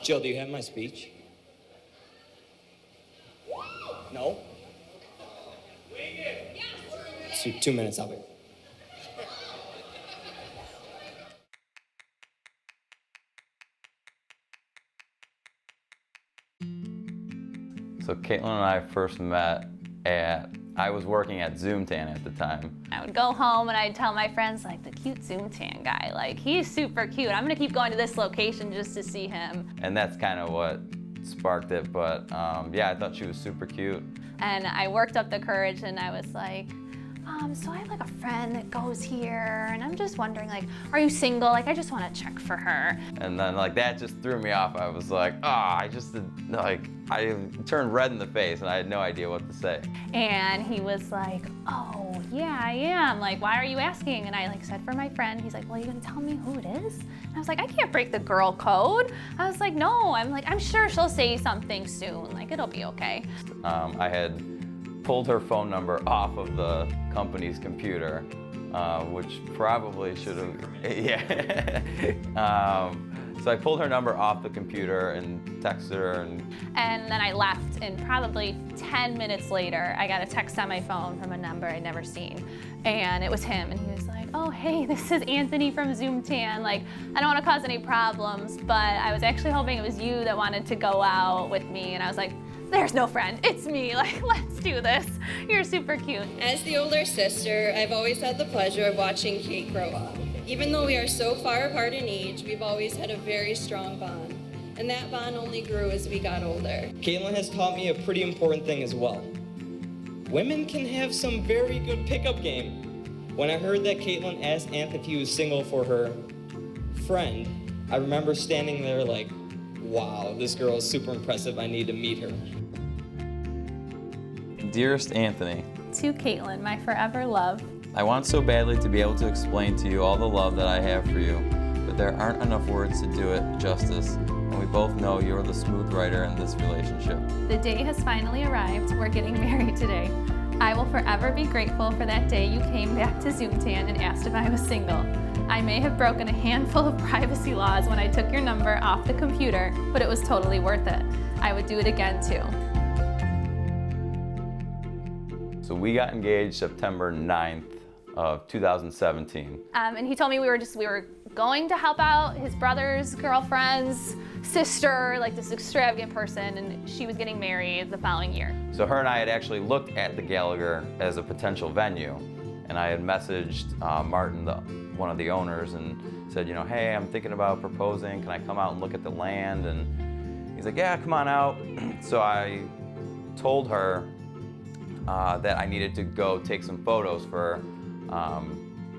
Jill, do you have my speech? No? 2 minutes, I'll be. So Caitlin and I first met I was working at Zoomtan at the time. I would go home and I'd tell my friends, like, the cute Zoomtan guy, like, he's super cute. I'm gonna keep going to this location just to see him. And that's kind of what sparked it, but yeah, I thought she was super cute. And I worked up the courage and I was like, so I have like a friend that goes here and I'm just wondering, like, are you single? Like, I just want to check for her. And then like that just threw me off. I was like, I turned red in the face and I had no idea what to say. And he was like, oh yeah, I am. Like, why are you asking? And I like said for my friend. He's like, well, are you gonna tell me who it is? And I was like, I can't break the girl code. I was like, no. I'm sure she'll say something soon. Like, it'll be okay. I had pulled her phone number off of the company's computer, which probably should have, yeah. So I pulled her number off the computer and texted her. And then I left, and probably 10 minutes later, I got a text on my phone from a number I'd never seen. And it was him, and he was like, oh, hey, this is Anthony from Zoomtan. Like, I don't want to cause any problems, but I was actually hoping it was you that wanted to go out with me. And I was like, there's no friend, it's me, like, let's do this. You're super cute. As the older sister, I've always had the pleasure of watching Kate grow up. Even though we are so far apart in age, we've always had a very strong bond. And that bond only grew as we got older. Caitlin has taught me a pretty important thing as well. Women can have some very good pickup game. When I heard that Caitlin asked Anth if he was single for her friend, I remember standing there like, wow, this girl is super impressive, I need to meet her. Dearest Anthony, To Caitlin, my forever love. I want so badly to be able to explain to you all the love that I have for you, but there aren't enough words to do it justice, and we both know you're the smooth rider in this relationship. The day has finally arrived. We're getting married today. I will forever be grateful for that day you came back to Zoomtan and asked if I was single. I may have broken a handful of privacy laws when I took your number off the computer, but it was totally worth it. I would do it again too. So we got engaged September 9th of 2017. And he told me we were going to help out his brother's girlfriend's sister, like this extravagant person, and she was getting married the following year. So her and I had actually looked at the Gallagher as a potential venue, and I had messaged Martin, one of the owners, and said, you know, hey, I'm thinking about proposing, can I come out and look at the land? And he's like, yeah, come on out. So I told her that I needed to go take some photos for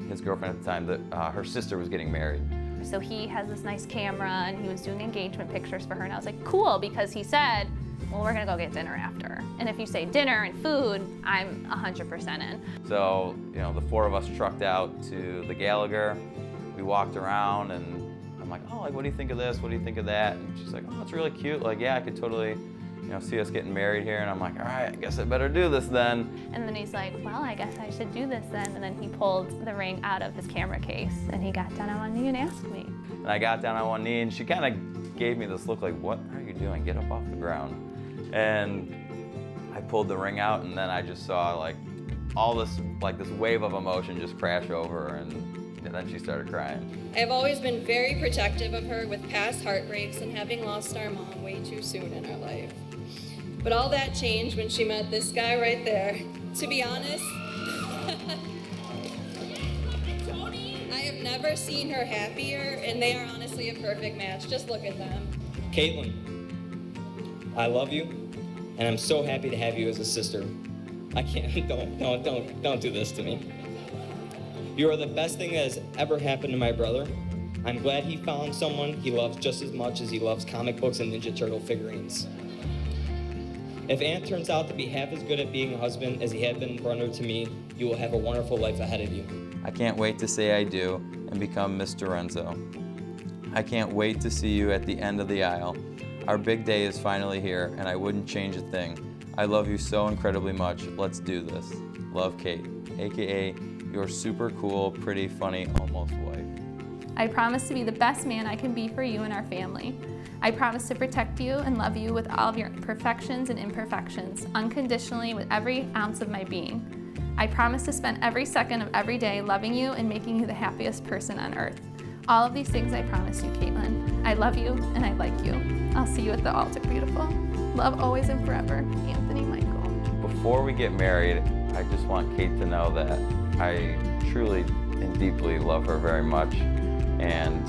his girlfriend at the time, that her sister was getting married. So he has this nice camera and he was doing engagement pictures for her, and I was like, cool, because he said, well, we're gonna go get dinner after. And if you say dinner and food, I'm 100% in. So, you know, the four of us trucked out to the Gallagher. We walked around and I'm like, oh, like, what do you think of this? What do you think of that? And she's like, oh, it's really cute. Like, yeah, I could totally, you know, see us getting married here. And I'm like, all right, I guess I better do this then. And then he's like, well, I guess I should do this then. And then he pulled the ring out of his camera case and he got down on one knee and asked me. And I got down on one knee and she kind of gave me this look like, what are you doing? Get up off the ground. And I pulled the ring out and then I just saw like all this, like this wave of emotion just crash over her, and then she started crying. I've always been very protective of her with past heartbreaks and having lost our mom way too soon in our life. But all that changed when she met this guy right there. To be honest, I have never seen her happier, and they are honestly a perfect match. Just look at them. Caitlin, I love you, and I'm so happy to have you as a sister. I can't, don't do this to me. You are the best thing that has ever happened to my brother. I'm glad he found someone he loves just as much as he loves comic books and Ninja Turtle figurines. If Ant turns out to be half as good at being a husband as he had been a brother to me, you will have a wonderful life ahead of you. I can't wait to say I do and become Mr. Renzo. I can't wait to see you at the end of the aisle. Our big day is finally here, and I wouldn't change a thing. I love you so incredibly much. Let's do this. Love, Kate, AKA your super cool, pretty, funny, almost wife. I promise to be the best man I can be for you and our family. I promise to protect you and love you with all of your perfections and imperfections, unconditionally with every ounce of my being. I promise to spend every second of every day loving you and making you the happiest person on earth. All of these things I promise you, Caitlin. I love you and I like you. I'll see you at the altar, beautiful. Love always and forever, Anthony Michael. Before we get married, I just want Kate to know that I truly and deeply love her very much, and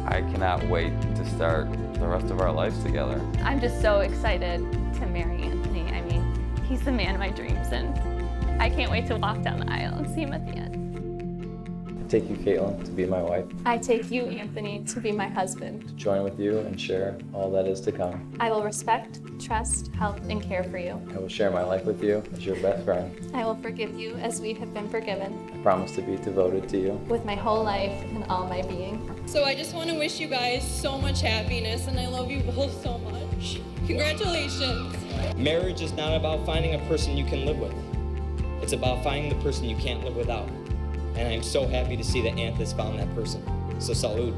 I cannot wait to start the rest of our lives together. I'm just so excited to marry Anthony. I mean, he's the man of my dreams, and I can't wait to walk down the aisle and see him at the end. I take you, Caitlin, to be my wife, I take you, Anthony, to be my husband. to join with you and share all that is to come. I will respect, trust, help, and care for you. I will share my life with you as your best friend. I will forgive you as we have been forgiven, I promise to be devoted to you. with my whole life and all my being. So I just want to wish you guys so much happiness, and I love you both so much. Congratulations. Marriage is not about finding a person you can live with. It's about finding the person you can't live without. And I'm so happy to see that Anth has found that person. So salute.